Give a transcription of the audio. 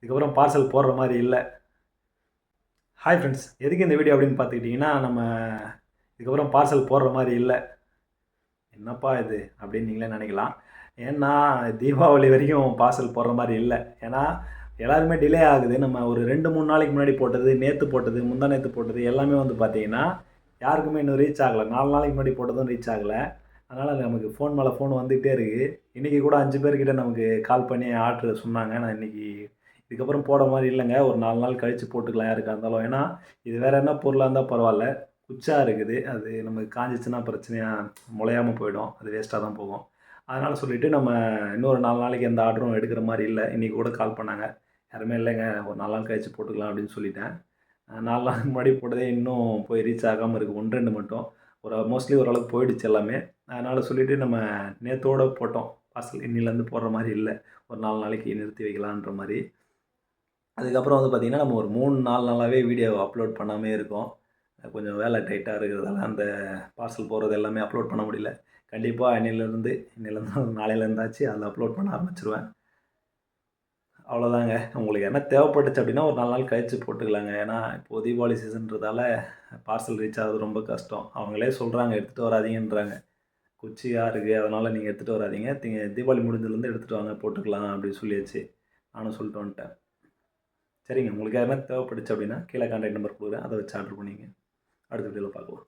இதுக்கப்புறம் பார்சல் போடுற மாதிரி இல்லை. ஹாய் ஃப்ரெண்ட்ஸ், எதுக்கு இந்த வீடியோ அப்படின்னு பார்த்துக்கிட்டிங்கன்னா, நம்ம இதுக்கப்புறம் பார்சல் போடுற மாதிரி இல்லை. என்னப்பா இது அப்படின்னு நீங்களே நினைக்கலாம். ஏன்னா தீபாவளி வரைக்கும் பார்சல் போடுற மாதிரி இல்லை. ஏன்னா எல்லாருமே டிலே ஆகுது. நம்ம ஒரு 2-3 நாளைக்கு முன்னாடி போட்டது, நேற்று போட்டது, முந்தா நேற்று போட்டது எல்லாமே வந்து பார்த்தீங்கன்னா யாருக்குமே இன்னும் ரீச் ஆகலை. 4 நாளைக்கு முன்னாடி போட்டதும் ரீச் ஆகலை. அதனால் நமக்கு ஃபோன் மேலே ஃபோன் வந்துகிட்டே இருக்குது. இன்றைக்கி கூட 5 பேர்கிட்ட நமக்கு கால் பண்ணி ஆர்டர் சொன்னாங்க. நான் இன்றைக்கி இதுக்கப்புறம் போட மாதிரி இல்லைங்க, ஒரு 4 நாள் கழித்து போட்டுக்கலாம் யாருக்காக இருந்தாலும். ஏன்னா இது வேறு என்ன பொருளாக இருந்தால் பரவாயில்ல, குச்சா இருக்குது. அது நமக்கு காஞ்சிச்சுன்னா பிரச்சனையாக முளையாமல் போயிடும். அது வேஸ்ட்டாக தான் போகும். அதனால் சொல்லிவிட்டு நம்ம இன்னொரு 4 நாளைக்கு எந்த ஆர்டரும் எடுக்கிற மாதிரி இல்லை. இன்றைக்கி கூட கால் பண்ணாங்க. யாருமே இல்லைங்க, ஒரு 4 நாள் கழித்து போட்டுக்கலாம் அப்படின்னு சொல்லிட்டேன். 4 நாளுக்கு முன்னாடி போட்டதே இன்னும் போய் ரீச் ஆகாமல் இருக்குது. 1, 2 மட்டும். மோஸ்ட்லி ஓரளவுக்கு போயிடுச்சு எல்லாமே. அதனால் சொல்லிவிட்டு நம்ம நேற்றோட போட்டோம் பார்சல். இன்னிலேருந்து போடுற மாதிரி இல்லை. ஒரு 4 நாளைக்கு நிறுத்தி வைக்கலான்ற மாதிரி. அதுக்கப்புறம் வந்து பார்த்திங்கன்னா நம்ம ஒரு 3-4 நாளாகவே வீடியோ அப்லோட் பண்ணாமே இருக்கோம். கொஞ்சம் வேலை டைட்டாக இருக்கிறதால அந்த பார்சல் போடுறது எல்லாமே அப்லோட் பண்ண முடியல. கண்டிப்பாக இன்னையிலேருந்து நாளையிலேருந்தாச்சு அதில் அப்லோட் பண்ண ஆரம்பிச்சிருவேன். அவ்வளோதாங்க. உங்களுக்கு என்ன தேவைப்பட்டுச்சு அப்படின்னா ஒரு 4 நாள் கழித்து போட்டுக்கலாங்க. ஏன்னா இப்போது தீபாவளி சீசன்றதால பார்சல் ரீச் ஆகிறது ரொம்ப கஷ்டம். அவங்களே சொல்கிறாங்க எடுத்துகிட்டு வராதீங்கன்றாங்க. குச்சியாக இருக்குது, அதனால் நீங்கள் எடுத்துகிட்டு வராதீங்க. தீபாவளி முடிஞ்சதுலேருந்து எடுத்துகிட்டு வாங்க போட்டுக்கலாம் அப்படின்னு சொல்லியாச்சு. நானும் சொல்லிட்டு வந்துட்டேன். சரிங்க, உங்களுக்கு யாருன்னா தேவைப்பட்டுச்சு அப்படின்னா கீழே கான்டாக்ட் நம்பர் கொடுக்குறேன். அதை வச்சு ஆர்டர் பண்ணிங்க. அடுத்த வீடியோவில் பார்க்கலாம்.